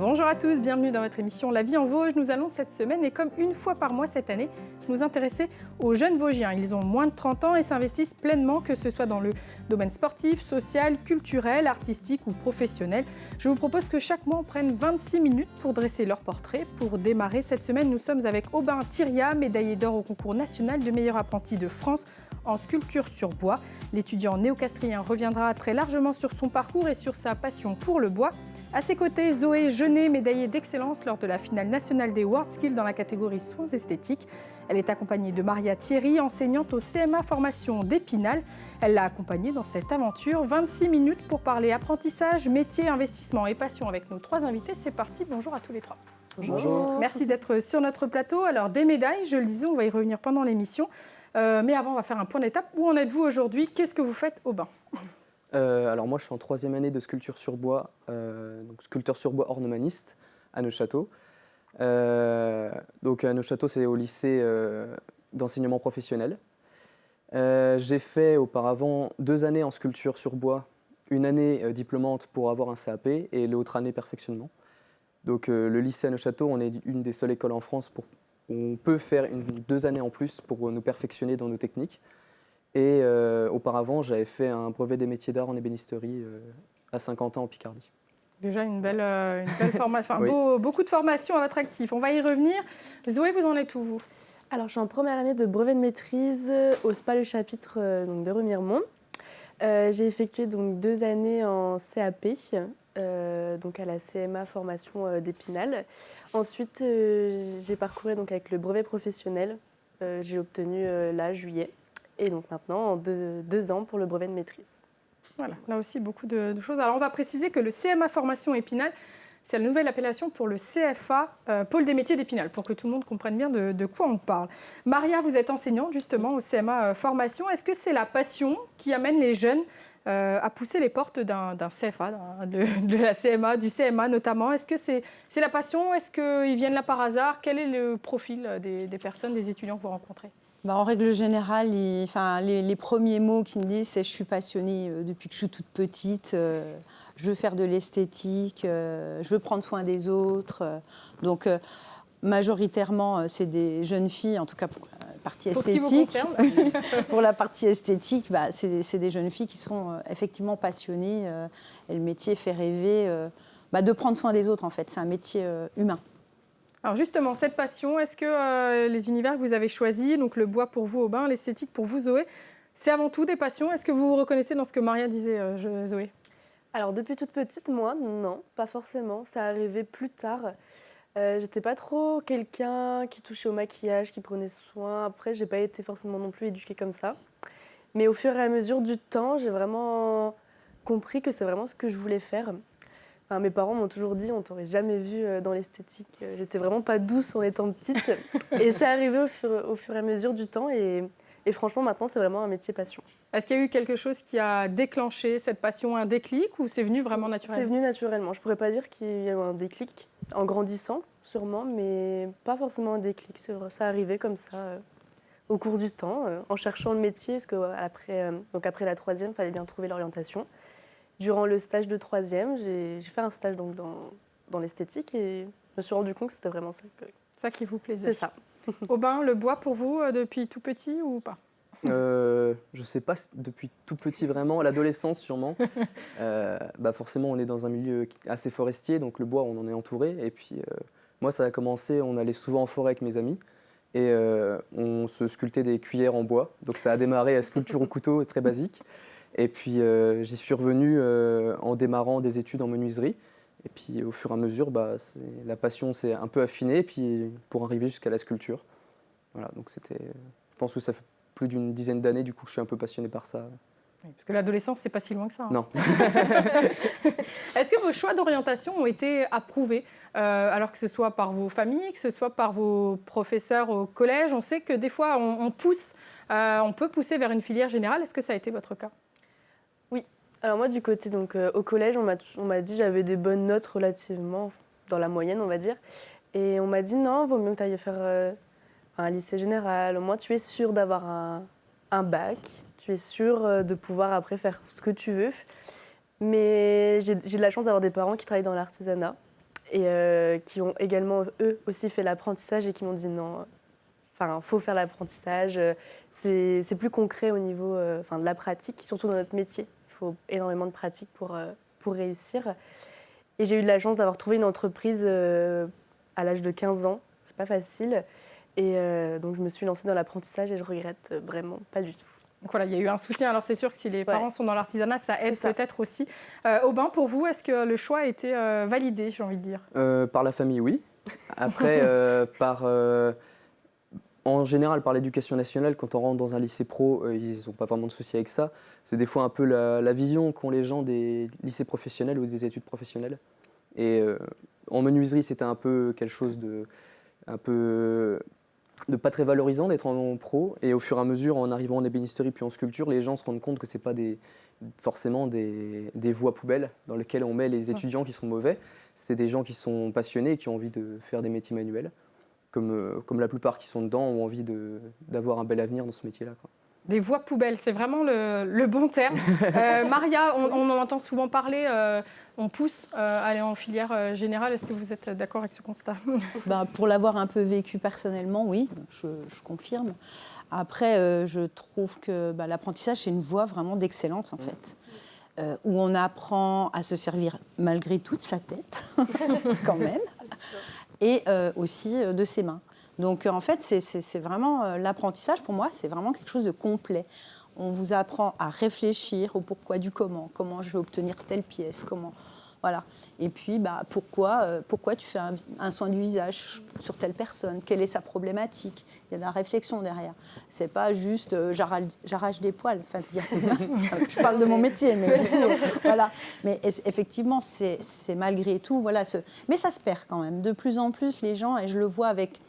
Bonjour à tous, bienvenue dans votre émission La vie en Vosges. Nous allons cette semaine et comme une fois par mois cette année, nous intéresser aux jeunes Vosgiens. Ils ont moins de 30 ans et s'investissent pleinement, que ce soit dans le domaine sportif, social, culturel, artistique ou professionnel. Je vous propose que chaque mois on prenne 26 minutes pour dresser leur portrait. Pour démarrer cette semaine, nous sommes avec Aubin Thiriat, médaillé d'or au concours national de meilleur apprenti de France en sculpture sur bois. L'étudiant néocastrien reviendra très largement sur son parcours et sur sa passion pour le bois. À ses côtés, Zoé Jeunet, médaillée d'excellence lors de la finale nationale des WorldSkills dans la catégorie soins esthétiques. Elle est accompagnée de Maria Thierry, enseignante au CMA formation d'Épinal. Elle l'a accompagnée dans cette aventure. 26 minutes pour parler apprentissage, métier, investissement et passion avec nos trois invités. C'est parti, bonjour à tous les trois. Bonjour. Merci d'être sur notre plateau. Alors des médailles, je le disais, on va y revenir pendant l'émission. Mais avant, on va faire un point d'étape. Où en êtes-vous aujourd'hui? Qu'est-ce que vous faites, Aubin? Alors moi, je suis en 3e année de sculpture sur bois, donc sculpteur sur bois ornemaniste à Neufchâteau. Donc à Neufchâteau, c'est au lycée d'enseignement professionnel. J'ai fait auparavant 2 années en sculpture sur bois, 1 année diplômante pour avoir un CAP et l'autre année perfectionnement. Donc le lycée à Neufchâteau, on est une des seules écoles en France où on peut faire 2 années en plus pour nous perfectionner dans nos techniques. Et auparavant, j'avais fait un brevet des métiers d'art en ébénisterie à Saint-Quentin en Picardie. Déjà une belle formation, enfin, Oui. beaucoup de formations à votre actif. On va y revenir. Zoé, vous en êtes où, vous? Alors, je suis en première année de brevet de maîtrise au SPA Le Chapitre donc de Remiremont. J'ai effectué donc 2 années en CAP, donc à la CMA formation d'Épinal. Ensuite, j'ai parcouru donc avec le brevet professionnel. J'ai obtenu là, juillet. Et donc maintenant, en 2 ans pour le brevet de maîtrise. Voilà, là aussi beaucoup de choses. Alors on va préciser que le CMA formation Épinal, c'est la nouvelle appellation pour le CFA, pôle des métiers d'Épinal, pour que tout le monde comprenne bien de quoi on parle. Maria, vous êtes enseignante justement au CMA formation. Est-ce que c'est la passion qui amène les jeunes à pousser les portes d'un CFA, de la CMA, du CMA notamment? Est-ce que c'est la passion? Est-ce qu'ils viennent là par hasard? Quel est le profil des personnes, des étudiants que vous rencontrez? En règle générale, les premiers mots qu'ils me disent, c'est « je suis passionnée depuis que je suis toute petite, je veux faire de l'esthétique, je veux prendre soin des autres ». Donc, majoritairement, c'est des jeunes filles, en tout cas pour la partie esthétique. Pour ce qui vous concerne. Pour la partie esthétique, c'est des jeunes filles qui sont effectivement passionnées. Et le métier fait rêver de prendre soin des autres, en fait. C'est un métier humain. Alors justement, cette passion, est-ce que les univers que vous avez choisis, donc le bois pour vous, Aubin, l'esthétique pour vous, Zoé, c'est avant tout des passions? Est-ce que vous vous reconnaissez dans ce que Maria disait, Zoé? Alors, depuis toute petite, moi, non, pas forcément. Ça arrivait plus tard. J'étais pas trop quelqu'un qui touchait au maquillage, qui prenait soin. Après, j'ai pas été forcément non plus éduquée comme ça. Mais au fur et à mesure du temps, j'ai vraiment compris que c'est vraiment ce que je voulais faire. Enfin, mes parents m'ont toujours dit, on t'aurait jamais vu dans l'esthétique. J'étais vraiment pas douce en étant petite. Et c'est arrivé au fur et à mesure du temps. Et franchement, maintenant, c'est vraiment un métier passion. Est-ce qu'il y a eu quelque chose qui a déclenché cette passion, un déclic, ou c'est venu vraiment naturellement? C'est venu naturellement. Je pourrais pas dire qu'il y a eu un déclic. En grandissant, sûrement, mais pas forcément un déclic. Ça arrivait comme ça, au cours du temps, en cherchant le métier, parce qu'après après la 3e, il fallait bien trouver l'orientation. Durant le stage de 3e, j'ai fait un stage donc, dans l'esthétique et je me suis rendu compte que c'était vraiment ça qui vous plaisait. C'est ça. Aubin, le bois pour vous depuis tout petit ou pas? Je ne sais pas depuis tout petit vraiment, à l'adolescence sûrement. Forcément, on est dans un milieu assez forestier, donc le bois, on en est entouré. Et puis moi, ça a commencé, on allait souvent en forêt avec mes amis et on se sculptait des cuillères en bois. Donc ça a démarré à sculpture au couteau, très basique. Et puis j'y suis revenu en démarrant des études en menuiserie. Et puis au fur et à mesure, la passion s'est un peu affinée, et puis pour arriver jusqu'à la sculpture. Voilà, donc je pense que ça fait plus d'une dizaine d'années du coup que je suis un peu passionné par ça. Oui, parce que l'adolescence, c'est pas si loin que ça. Hein. Non. Est-ce que vos choix d'orientation ont été approuvés, alors que ce soit par vos familles, que ce soit par vos professeurs au collège? On sait que des fois, on peut pousser vers une filière générale. Est-ce que ça a été votre cas? Oui. Alors moi, du côté, donc, au collège, on m'a dit que j'avais des bonnes notes relativement dans la moyenne, on va dire. Et on m'a dit non, vaut mieux que tu ailles faire un lycée général. Au moins, tu es sûre d'avoir un bac. Tu es sûre de pouvoir après faire ce que tu veux. Mais j'ai de la chance d'avoir des parents qui travaillent dans l'artisanat. et qui ont également, eux aussi, fait l'apprentissage et qui m'ont dit non, il faut faire l'apprentissage. C'est plus concret au niveau de la pratique, surtout dans notre métier. Il faut énormément de pratique pour réussir. Et j'ai eu de la chance d'avoir trouvé une entreprise à l'âge de 15 ans. C'est pas facile. Et donc, je me suis lancée dans l'apprentissage et je regrette vraiment pas du tout. Donc voilà, il y a eu un soutien. Alors c'est sûr que si les parents sont dans l'artisanat, ça aide peut-être aussi. Aubin, pour vous, est-ce que le choix a été validé, j'ai envie de dire ? Par la famille, oui. Après, en général, par l'éducation nationale, quand on rentre dans un lycée pro, ils n'ont pas vraiment de soucis avec ça. C'est des fois un peu la vision qu'ont les gens des lycées professionnels ou des études professionnelles. Et en menuiserie, c'était un peu quelque chose de pas très valorisant d'être en pro. Et au fur et à mesure, en arrivant en ébénisterie puis en sculpture, les gens se rendent compte que ce n'est pas forcément des voies poubelles dans lesquelles on met les étudiants qui sont mauvais. C'est des gens qui sont passionnés et qui ont envie de faire des métiers manuels. Comme la plupart qui sont dedans ont envie d'avoir un bel avenir dans ce métier-là, quoi. Des voies poubelles, c'est vraiment le bon terme. Maria, on en entend souvent parler, on pousse à aller en filière générale. Est-ce que vous êtes d'accord avec ce constat ? Pour l'avoir un peu vécu personnellement, oui, je confirme. Après, je trouve que l'apprentissage, c'est une voie vraiment d'excellence, en fait. Où on apprend à se servir malgré toute sa tête, quand même, et aussi de ses mains. Donc en fait, c'est vraiment l'apprentissage, pour moi, c'est vraiment quelque chose de complet. On vous apprend à réfléchir au pourquoi du comment je vais obtenir telle pièce, comment, voilà. Et puis, pourquoi tu fais un soin du visage sur telle personne, quelle est sa problématique. Il y a de la réflexion derrière. C'est pas juste j'arrache des poils, enfin, je parle de mon métier, mais voilà. Mais effectivement, c'est malgré tout, voilà. Mais ça se perd quand même. De plus en plus, les gens, et je le vois avec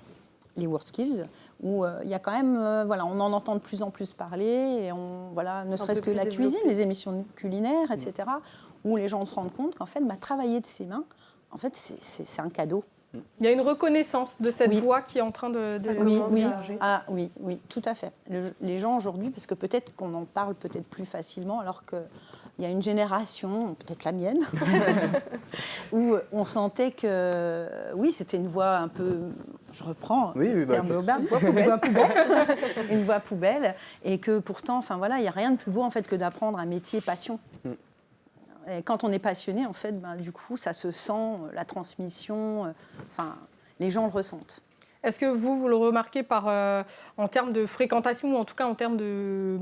les WorldSkills, où il y a quand même, on en entend de plus en plus parler, et ne serait-ce que la cuisine, les émissions culinaires, etc., où les gens se rendent compte qu'en fait, travailler de ses mains, en fait, c'est un cadeau. Il y a une reconnaissance de cette voie qui est en train de émerger. Oui, tout à fait. Les gens aujourd'hui, parce que peut-être qu'on en parle peut-être plus facilement, alors qu'il y a une génération, peut-être la mienne, où on sentait que, oui, c'était une voie un peu, je reprends, une voie poubelle, et que pourtant, il n'y a rien de plus beau en fait que d'apprendre un métier passion. Et quand on est passionné, en fait, du coup, ça se sent, la transmission, les gens le ressentent. Est-ce que vous le remarquez en termes de fréquentation, ou en tout cas en termes de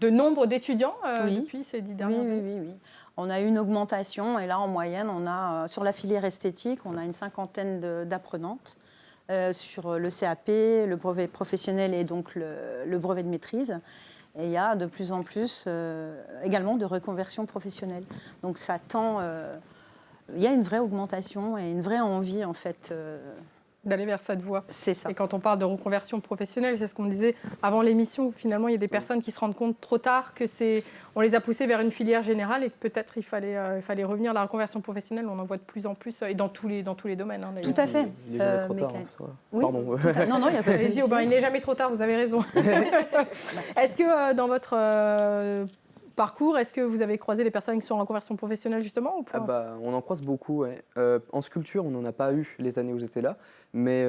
nombre d'étudiants depuis ces 10 dernières années ? Oui. On a eu une augmentation, et là, en moyenne, on a, sur la filière esthétique, on a une 50aine d'apprenantes. Sur le CAP, le brevet professionnel et donc le brevet de maîtrise. Et il y a de plus en plus également de reconversion professionnelle. Donc ça tend... il y a une vraie augmentation et une vraie envie, en fait... d'aller vers cette voie. C'est ça. Et quand on parle de reconversion professionnelle, c'est ce qu'on disait avant l'émission. Finalement, il y a des personnes qui se rendent compte trop tard on les a poussées vers une filière générale et que peut-être il fallait revenir. La reconversion professionnelle, on en voit de plus en plus et dans tous les domaines. Tout à fait. Il n'est jamais trop tard. Oui, pardon. Non, il n'y a pas de souci. Il n'est jamais trop tard, vous avez raison. Est-ce que dans votre parcours, est-ce que vous avez croisé des personnes qui sont en reconversion professionnelle justement ou on en croise beaucoup, ouais. En sculpture, on n'en a pas eu les années où j'étais là, mais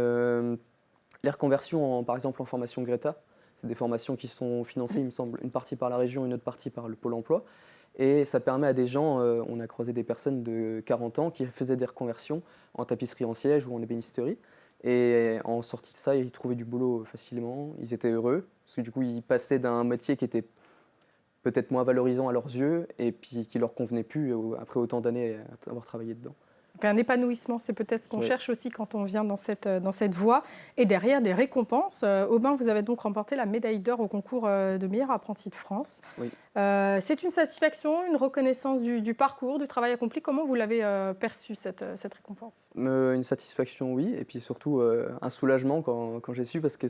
les reconversions, par exemple en formation Greta, c'est des formations qui sont financées, il me semble, une partie par la région, une autre partie par le Pôle emploi. Et ça permet à des gens, on a croisé des personnes de 40 ans qui faisaient des reconversions en tapisserie en siège ou en ébénisterie. Et en sortie de ça, ils trouvaient du boulot facilement, ils étaient heureux, parce que du coup, ils passaient d'un métier qui était peut-être moins valorisant à leurs yeux et puis qui leur convenait plus après autant d'années à avoir travaillé dedans. Un épanouissement, c'est peut-être ce qu'on cherche aussi quand on vient dans cette voie. Et derrière, des récompenses. Aubin, vous avez donc remporté la médaille d'or au concours de meilleur apprenti de France. Oui. C'est une satisfaction, une reconnaissance du parcours, du travail accompli. Comment vous l'avez perçue, cette récompense ? Une satisfaction, oui. Et puis surtout, un soulagement quand j'ai su, parce que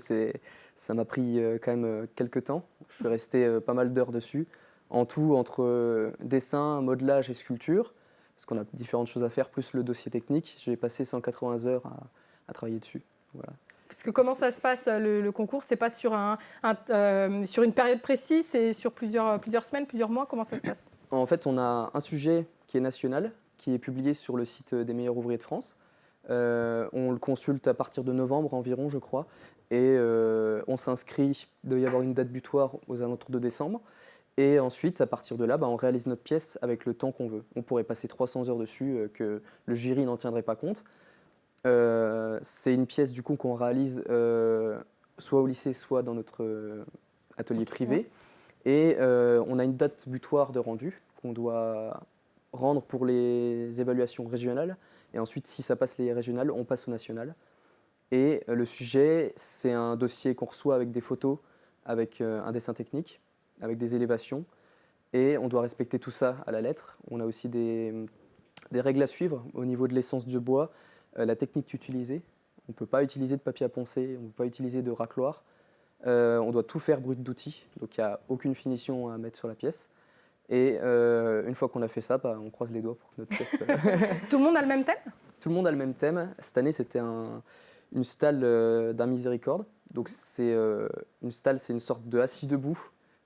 ça m'a pris quand même quelques temps. Je suis resté pas mal d'heures dessus. En tout, entre dessin, modelage et sculpture. Parce qu'on a différentes choses à faire, plus le dossier technique. J'ai passé 180 heures à travailler dessus. Voilà. Parce que comment ça se passe, le concours ? C'est pas sur sur une période précise, c'est sur plusieurs semaines, plusieurs mois. Comment ça se passe ? En fait, on a un sujet qui est national, qui est publié sur le site des meilleurs ouvriers de France. On le consulte à partir de novembre environ, je crois. Et on s'inscrit, il doit y avoir une date butoir aux alentours de décembre. Et ensuite, à partir de là, on réalise notre pièce avec le temps qu'on veut. On pourrait passer 300 heures dessus, que le jury n'en tiendrait pas compte. C'est une pièce du coup qu'on réalise soit au lycée, soit dans notre atelier privé. Et on a une date butoir de rendu qu'on doit rendre pour les évaluations régionales. Et ensuite, si ça passe les régionales, on passe au national. Et le sujet, c'est un dossier qu'on reçoit avec des photos, avec un dessin technique, avec des élévations. Et on doit respecter tout ça à la lettre. On a aussi des règles à suivre au niveau de l'essence de bois, la technique utilisée. On ne peut pas utiliser de papier à poncer, on ne peut pas utiliser de racloir. On doit tout faire brut d'outil, donc il n'y a aucune finition à mettre sur la pièce. Et une fois qu'on a fait ça, on croise les doigts pour que notre pièce... Tout le monde a le même thème ? Tout le monde a le même thème. Cette année, c'était une stalle d'un miséricorde. Donc une stalle, c'est une sorte de assis debout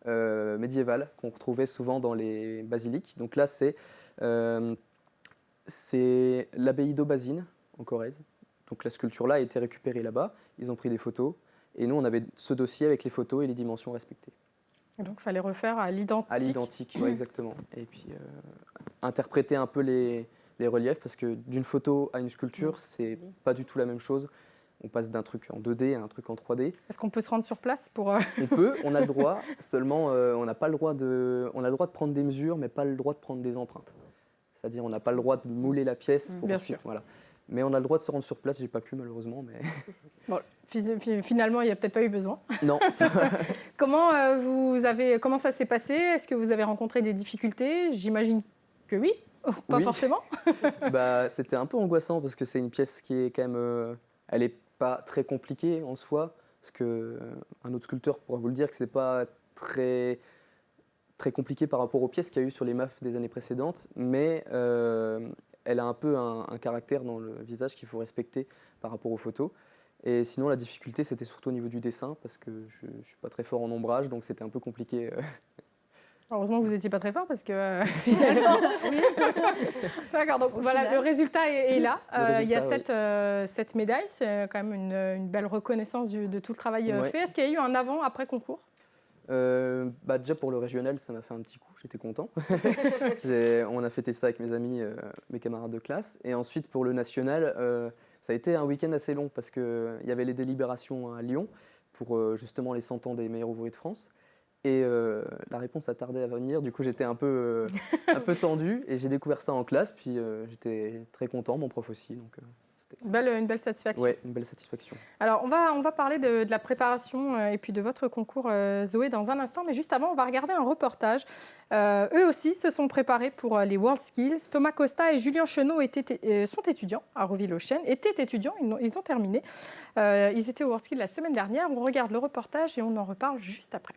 médiéval qu'on retrouvait souvent dans les basiliques. Donc là, c'est l'abbaye d'Aubazine, en Corrèze. Donc la sculpture-là a été récupérée là-bas. Ils ont pris des photos. Et nous, on avait ce dossier avec les photos et les dimensions respectées. Et donc, il fallait refaire à l'identique. À l'identique, oui, exactement. Et puis, interpréter un peu les reliefs, parce que d'une photo à une sculpture, c'est pas du tout la même chose. On passe d'un truc en 2D à un truc en 3D. Est-ce qu'on peut se rendre sur place pour... On peut, on a le droit, seulement on n'a pas le droit de... On a le droit de prendre des mesures, mais pas le droit de prendre des empreintes. C'est-à-dire, on n'a pas le droit de mouler la pièce. Pour Bien ensuite, sûr. Voilà. Mais on a le droit de se rendre sur place, j'ai pas pu malheureusement. Mais... Bon, finalement, il n'y a peut-être pas eu besoin. Non. Comment ça s'est passé ? Est-ce que vous avez rencontré des difficultés ? J'imagine que oui, pas Oui. forcément. C'était un peu angoissant parce que c'est une pièce qui est quand même... elle n'est pas très compliquée en soi, parce qu'un autre sculpteur pourra vous le dire que c'est pas très compliqué par rapport aux pièces qu'il y a eu sur les MAF des années précédentes, mais elle a un peu un caractère dans le visage qu'il faut respecter par rapport aux photos. Et sinon, la difficulté, c'était surtout au niveau du dessin, parce que je ne suis pas très fort en ombrage, donc c'était un peu compliqué. Heureusement que vous n'étiez pas très fort, parce que finalement... D'accord, donc voilà, le résultat est là. Il y a cette médaille, c'est quand même une belle reconnaissance de tout le travail fait. Est-ce qu'il y a eu un avant-après concours ? Déjà pour le régional, ça m'a fait un petit coup, j'étais content. On a fêté ça avec mes amis, mes camarades de classe. Et ensuite pour le national, ça a été un week-end assez long parce qu'il y avait les délibérations à Lyon pour justement les 100 ans des meilleurs ouvriers de France. Et la réponse a tardé à venir, du coup j'étais un peu tendu et j'ai découvert ça en classe, puis j'étais très content, mon prof aussi. Donc, une belle satisfaction. Oui, une belle satisfaction. Alors, on va parler de la préparation et puis de votre concours, Zoé, dans un instant. Mais juste avant, on va regarder un reportage. Eux aussi se sont préparés pour les WorldSkills. Thomas Costa et Julien Chenot sont étudiants à Roville-aux-Chênes. Ils ont terminé. Ils étaient au WorldSkills la semaine dernière. On regarde le reportage et on en reparle juste après.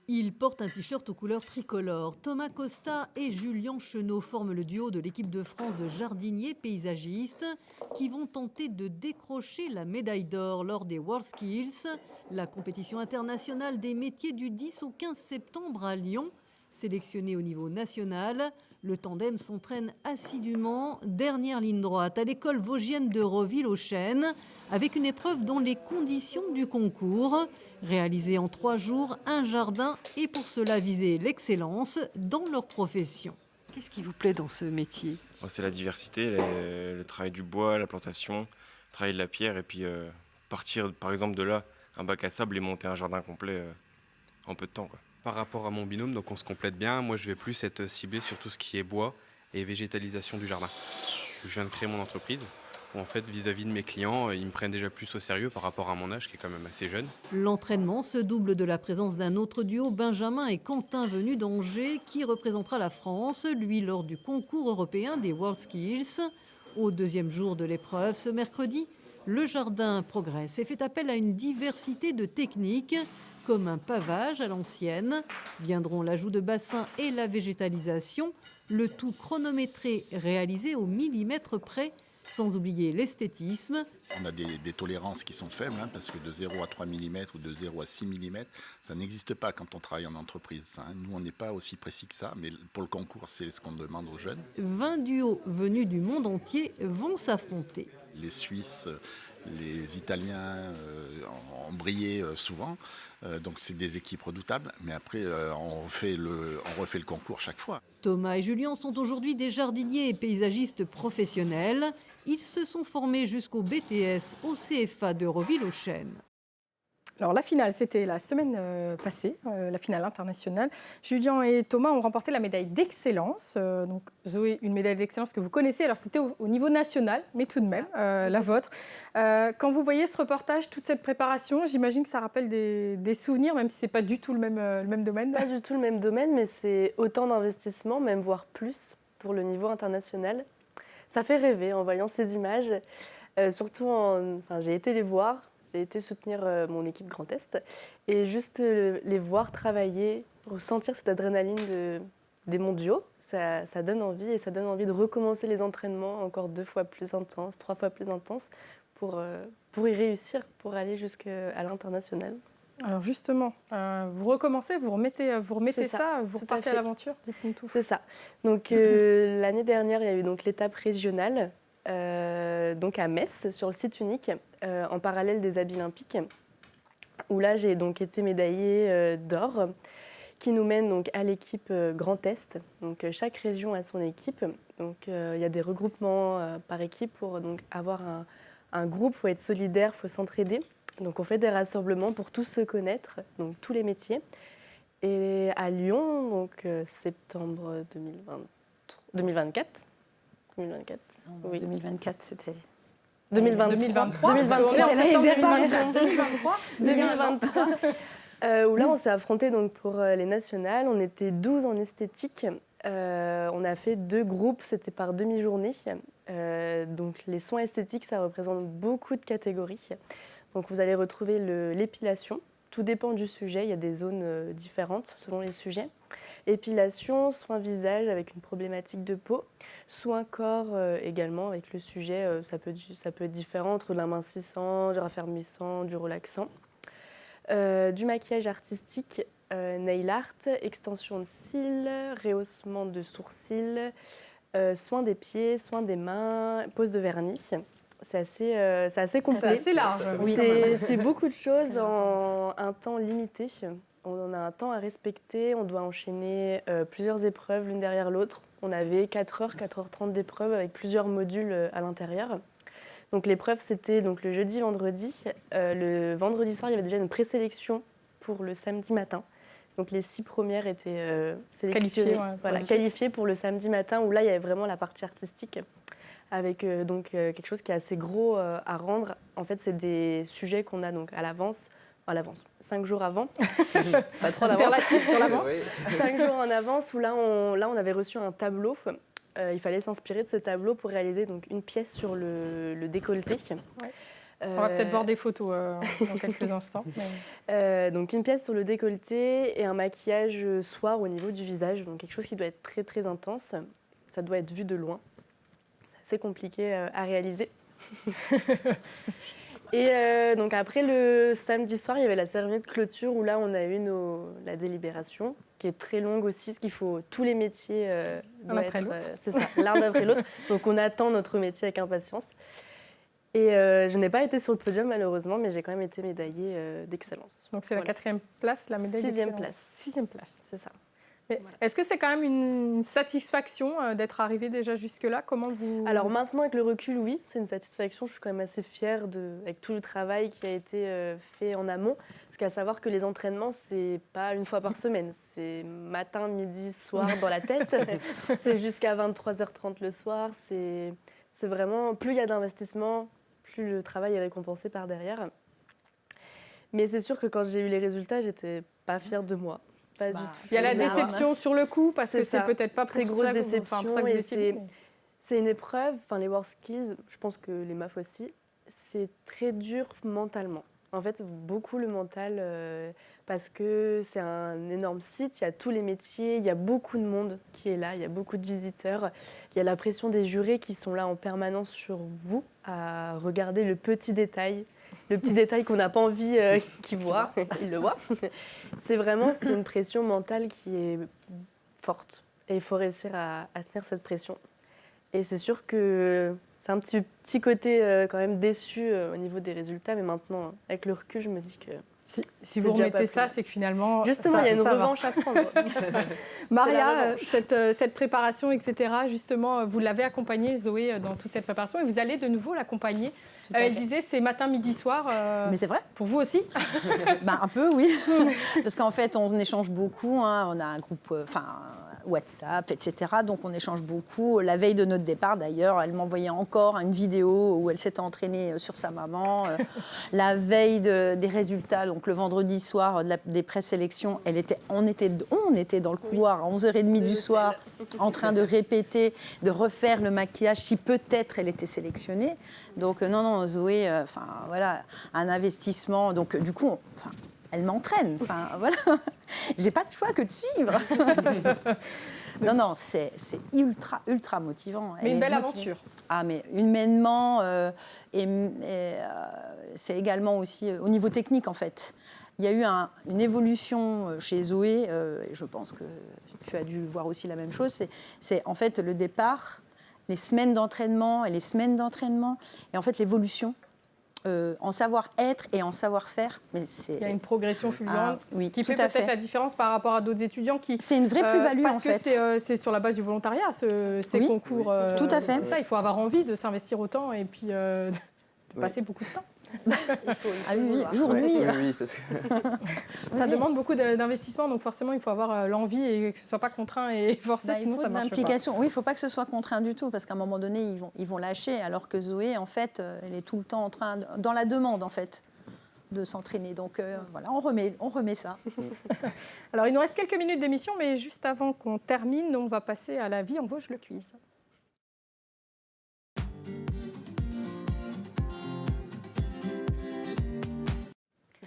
Ils portent un t-shirt aux couleurs tricolores. Thomas Costa et Julien Chenot forment le duo de l'équipe de France de jardiniers paysagistes qui vont tenter de décrocher la médaille d'or lors des WorldSkills, la compétition internationale des métiers du 10 au 15 septembre à Lyon. Sélectionné au niveau national, le tandem s'entraîne assidûment, dernière ligne droite à l'école vosgienne de Roville-aux-Chênes, avec une épreuve dont les conditions du concours. Réaliser en 3 jours un jardin et pour cela viser l'excellence dans leur profession. Qu'est-ce qui vous plaît dans ce métier ? C'est la diversité, le travail du bois, la plantation, le travail de la pierre et puis partir par exemple de là, un bac à sable et monter un jardin complet en peu de temps, quoi. Par rapport à mon binôme, donc on se complète bien. Moi, je vais plus être ciblé sur tout ce qui est bois et végétalisation du jardin. Je viens de créer mon entreprise. En fait, vis-à-vis de mes clients, ils me prennent déjà plus au sérieux par rapport à mon âge, qui est quand même assez jeune. L'entraînement se double de la présence d'un autre duo, Benjamin et Quentin, venus d'Angers, qui représentera la France, lui, lors du concours européen des WorldSkills. Au 2e jour de l'épreuve, ce mercredi, le jardin progresse et fait appel à une diversité de techniques, comme un pavage à l'ancienne. Viendront l'ajout de bassins et la végétalisation, le tout chronométré, réalisé au millimètre près, Sans oublier l'esthétisme. On a des tolérances qui sont faibles, parce que de 0 à 3 mm ou de 0 à 6 mm, ça n'existe pas quand on travaille en entreprise. Nous, on n'est pas aussi précis que ça, mais pour le concours, c'est ce qu'on demande aux jeunes. 20 duos venus du monde entier vont s'affronter. Les Suisses, les Italiens ont brillé souvent, donc c'est des équipes redoutables, mais après on refait le concours chaque fois. Thomas et Julien sont aujourd'hui des jardiniers et paysagistes professionnels. Ils se sont formés jusqu'au BTS au CFA de Roville-aux-Chênes. Alors la finale, c'était la semaine passée, la finale internationale. Julien et Thomas ont remporté la médaille d'excellence. Donc Zoé, une médaille d'excellence que vous connaissez. Alors c'était au niveau national, mais tout de même, la vôtre. Quand vous voyez ce reportage, toute cette préparation, j'imagine que ça rappelle des souvenirs, même si ce n'est pas du tout le même domaine. Pas du tout le même domaine, mais c'est autant d'investissement, même voire plus, pour le niveau international. Ça fait rêver en voyant ces images. Surtout, j'ai été les voir. J'ai été soutenir mon équipe Grand Est et juste les voir travailler, ressentir cette adrénaline des mondiaux, ça donne envie et ça donne envie de recommencer les entraînements encore 2 fois plus intenses, 3 fois plus intenses pour y réussir, pour aller jusqu'à l'international. Alors justement, vous recommencez, vous remettez ça, vous repartez à l'aventure. Dites-nous tout. C'est ça. Donc l'année dernière, il y a eu donc l'étape régionale. Donc à Metz, sur le site unique, en parallèle des Habits olympiques, où là j'ai donc été médaillée d'or, qui nous mène donc à l'équipe Grand Est. Donc chaque région a son équipe. Donc il y a des regroupements par équipe pour donc avoir un groupe. Il faut être solidaire, il faut s'entraider. Donc on fait des rassemblements pour tous se connaître, donc tous les métiers. Et à Lyon, donc septembre 2024. Oui. 2024, c'était... 2023. 2023. Où là, on s'est affrontés donc, pour les nationales. On était 12 en esthétique. On a fait 2 groupes, c'était par demi-journée. Donc les soins esthétiques, ça représente beaucoup de catégories. Donc vous allez retrouver l'épilation. Tout dépend du sujet, il y a des zones différentes selon les sujets. Épilation, soins visage avec une problématique de peau, soins corps également avec le sujet, ça peut être différent entre l'amincissant, du raffermissant, du relaxant. Du maquillage artistique, nail art, extension de cils, rehaussement de sourcils, soins des pieds, soins des mains, pose de vernis. C'est assez complet. C'est assez large. Oui, c'est beaucoup de choses en un temps limité. On a un temps à respecter, on doit enchaîner plusieurs épreuves l'une derrière l'autre. On avait 4h30 d'épreuves avec plusieurs modules à l'intérieur. Donc l'épreuve, c'était donc, le jeudi, vendredi. Le vendredi soir, il y avait déjà une présélection pour le samedi matin. Donc les 6 premières étaient sélectionnées, qualifiées pour le samedi matin, où là, il y avait vraiment la partie artistique, avec quelque chose qui est assez gros à rendre. En fait, c'est des sujets qu'on a donc à l'avance, 5 jours avant. C'est pas trop d'avance. Sur l'avance. 5 jours en avance, où là, on avait reçu un tableau. Il fallait s'inspirer de ce tableau pour réaliser donc, une pièce sur le décolleté. Ouais. On va peut-être voir des photos dans quelques instants. Donc une pièce sur le décolleté et un maquillage soir au niveau du visage. Donc quelque chose qui doit être très très intense. Ça doit être vu de loin. C'est assez compliqué à réaliser. Et donc après, le samedi soir, il y avait la cérémonie de clôture où là, on a eu la délibération, qui est très longue aussi, parce qu'il faut tous les métiers doivent être, c'est ça, l'un d'après l'autre. Donc on attend notre métier avec impatience. Et je n'ai pas été sur le podium malheureusement, mais j'ai quand même été médaillée d'excellence. Donc c'est la 4e place, la médaille d'excellence. 6e place. C'est ça. Voilà. Est-ce que c'est quand même une satisfaction d'être arrivé déjà jusque-là? Comment vous... Alors maintenant, avec le recul, oui, c'est une satisfaction. Je suis quand même assez fière avec tout le travail qui a été fait en amont. Parce qu'à savoir que les entraînements, c'est pas une fois par semaine. C'est matin, midi, soir dans la tête. C'est jusqu'à 23h30 le soir. C'est vraiment, plus il y a d'investissement, plus le travail est récompensé par derrière. Mais c'est sûr que quand j'ai eu les résultats, j'étais pas fière de moi. Pas du tout. Il y a la déception sur le coup, parce que c'est peut-être pas très grosse déception. C'est une épreuve, les WorldSkills, je pense que les MAF aussi, c'est très dur mentalement. En fait, beaucoup le mental, parce que c'est un énorme site, il y a tous les métiers, il y a beaucoup de monde qui est là, il y a beaucoup de visiteurs, il y a la pression des jurés qui sont là en permanence sur vous, à regarder le petit détail qu'on n'a pas envie qu'ils voient, ils le voient. C'est une pression mentale qui est forte et il faut réussir à tenir cette pression. Et c'est sûr que c'est un petit côté quand même déçu au niveau des résultats, mais maintenant, avec le recul, je me dis que... Si vous remettez ça, c'est que finalement... Justement, il y a une revanche à prendre. Maria, cette préparation, etc., justement, vous l'avez accompagnée, Zoé, dans toute cette préparation, et vous allez de nouveau l'accompagner. Elle disait, c'est matin, midi, soir. Mais c'est vrai. Pour vous aussi? Un peu, oui. Parce qu'en fait, on échange beaucoup. Hein. On a un groupe... WhatsApp, etc. Donc on échange beaucoup. La veille de notre départ, d'ailleurs, elle m'envoyait encore une vidéo où elle s'était entraînée sur sa maman. La veille des résultats, donc le vendredi soir des présélections, on était dans le couloir à 11h30 du soir en train de répéter, de refaire le maquillage si peut-être elle était sélectionnée. Donc non, Zoé, voilà, un investissement. Donc du coup, elle m'entraîne. Voilà. J'ai pas de choix que de suivre. Non, c'est ultra motivant. Mais une belle aventure. Ah, mais humainement, c'est également aussi au niveau technique, en fait. Il y a eu une évolution chez Zoé, et je pense que tu as dû voir aussi la même chose. C'est en fait le départ, les semaines d'entraînement, et en fait l'évolution. En savoir-être et en savoir-faire. Mais il y a une progression fulgurante qui fait peut-être la différence par rapport à d'autres étudiants qui... C'est une vraie plus-value, en fait. Parce que c'est sur la base du volontariat, ces concours. Tout à fait. C'est ça, il faut avoir envie de s'investir autant et puis de passer beaucoup de temps. Jour-nuit. Oui, parce que... Ça demande beaucoup d'investissement, donc forcément, il faut avoir l'envie et que ce ne soit pas contraint et forcé, sinon ça ne marche pas. Oui, il ne faut pas que ce soit contraint du tout, parce qu'à un moment donné, ils vont lâcher, alors que Zoé, en fait, elle est tout le temps dans la demande, en fait, de s'entraîner. Donc voilà, on remet ça. Alors, il nous reste quelques minutes d'émission, mais juste avant qu'on termine, on va passer à la vie en Vosges, le quiz.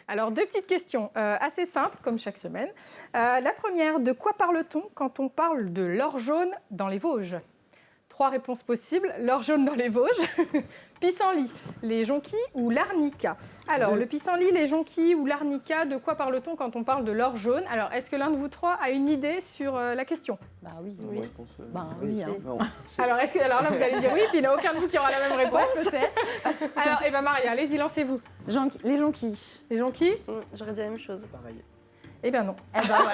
Alors, deux petites questions assez simples, comme chaque semaine. La première, de quoi parle-t-on quand on parle de l'or jaune dans les Vosges? 3 réponses possibles. L'or jaune dans les Vosges, pissenlit, les jonquilles ou l'arnica. Alors, le pissenlit, les jonquilles ou l'arnica, de quoi parle-t-on quand on parle de l'or jaune? Alors, est-ce que l'un de vous trois a une idée sur la question? Oui. Moi, je pense, oui. Hein. Non. Alors là, vous allez dire oui, puis il n'y en a aucun de vous qui aura la même réponse. Peut-être. Alors, Maria, allez-y, lancez-vous. Les jonquilles. Les jonquilles? J'aurais dit la même chose. Pareil. Eh bien non. Voilà.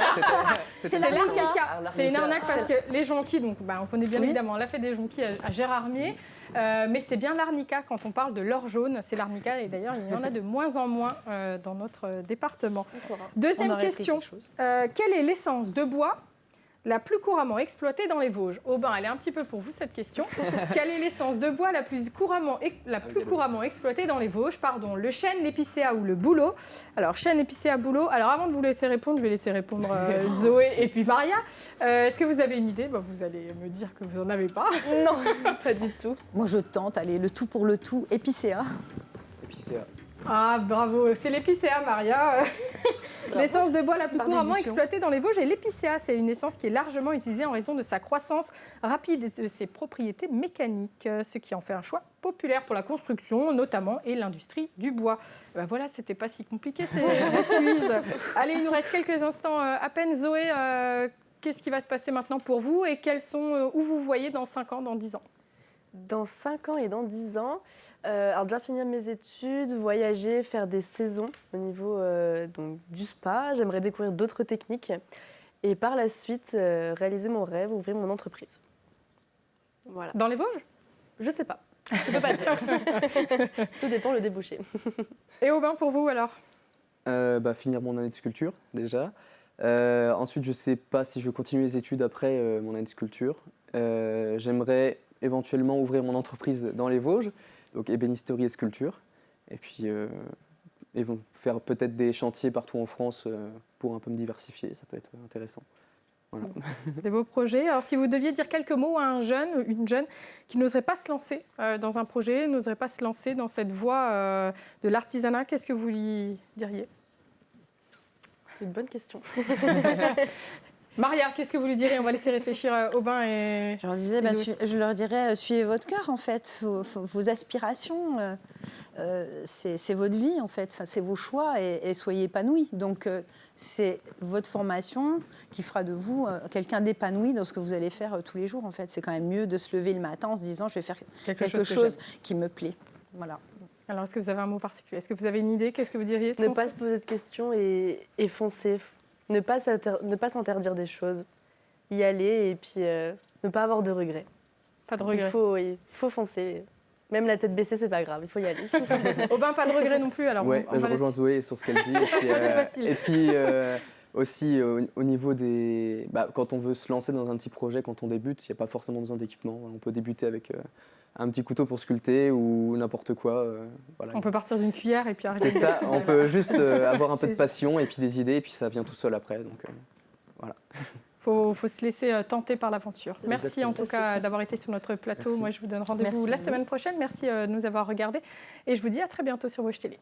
C'est l'arnica. C'est une arnaque parce que les jonquilles, donc on connaît bien évidemment la fête des jonquilles à Gérardmer, mais c'est bien l'arnica quand on parle de l'or jaune, c'est l'arnica et d'ailleurs il y en a de moins en moins dans notre département. Deuxième question, quelle est l'essence de bois la plus couramment exploitée dans les Vosges? Aubin, elle est un petit peu pour vous cette question. Quelle est l'essence de bois la plus couramment exploitée dans les Vosges? Pardon, le chêne, l'épicéa ou le bouleau? Alors, chêne, épicéa, bouleau. Alors, avant de vous laisser répondre, je vais laisser répondre Zoé et puis Maria. Est-ce que vous avez une idée? Vous allez me dire que vous n'en avez pas. Non, pas du tout. Moi, je tente. Allez, le tout pour le tout. Épicéa. Épicéa. Ah, bravo, c'est l'épicéa, Maria. L'essence de bois la plus couramment exploitée dans les Vosges est l'épicéa. C'est une essence qui est largement utilisée en raison de sa croissance rapide et de ses propriétés mécaniques, ce qui en fait un choix populaire pour la construction, notamment, et l'industrie du bois. Voilà, c'était pas si compliqué, ce quiz. Allez, il nous reste quelques instants à peine. Zoé, qu'est-ce qui va se passer maintenant pour vous et où vous voyez dans 5 ans, dans 10 ans? Dans 5 ans et dans 10 ans, alors déjà finir mes études, voyager, faire des saisons au niveau donc, du spa. J'aimerais découvrir d'autres techniques et par la suite réaliser mon rêve, ouvrir mon entreprise. Voilà. Dans les Vosges? Je sais pas, je peux pas dire. Tout dépend le débouché. Et Aubin, pour vous alors? Finir mon année de sculpture déjà. Ensuite, je sais pas si je continue les études après mon année de sculpture. J'aimerais éventuellement ouvrir mon entreprise dans les Vosges, donc ébénisterie et sculpture, et puis faire peut-être des chantiers partout en France pour un peu me diversifier, ça peut être intéressant. Voilà. Des beaux projets. Alors, si vous deviez dire quelques mots à un jeune ou une jeune qui n'oserait pas se lancer dans un projet, n'oserait pas se lancer dans cette voie de l'artisanat, qu'est-ce que vous lui diriez? C'est une bonne question. Maria, qu'est-ce que vous lui direz? On va laisser réfléchir Aubin et... Je leur dirais, suivez votre cœur, en fait, vos aspirations. C'est votre vie, en fait. Enfin, c'est vos choix et soyez épanouis. Donc, c'est votre formation qui fera de vous quelqu'un d'épanoui dans ce que vous allez faire tous les jours, en fait. C'est quand même mieux de se lever le matin en se disant, je vais faire quelque chose qui me plaît. Voilà. Alors, est-ce que vous avez un mot particulier? Est-ce que vous avez une idée? Qu'est-ce que vous diriez? Ne pas se poser de questions et foncer. Ne pas s'interdire des choses. Y aller et puis ne pas avoir de regrets. Pas de regrets. Il faut foncer. Même la tête baissée, c'est pas grave, il faut y aller. Aubin, pas de regrets non plus. Alors, ouais, je rejoins Zoé sur ce qu'elle dit. Et puis aussi au niveau des... quand on veut se lancer dans un petit projet, quand on débute, il n'y a pas forcément besoin d'équipement. On peut débuter avec un petit couteau pour sculpter ou n'importe quoi. Voilà. On peut partir d'une cuillère et puis arrêter. C'est ça, on peut juste avoir un peu de passion et puis des idées et puis ça vient tout seul après. Donc voilà. Faut se laisser tenter par l'aventure. Merci Exactement. en tout cas d'avoir été sur notre plateau. Merci. Moi, je vous donne rendez-vous la semaine prochaine. Merci de nous avoir regardés et je vous dis à très bientôt sur Wauch Télé.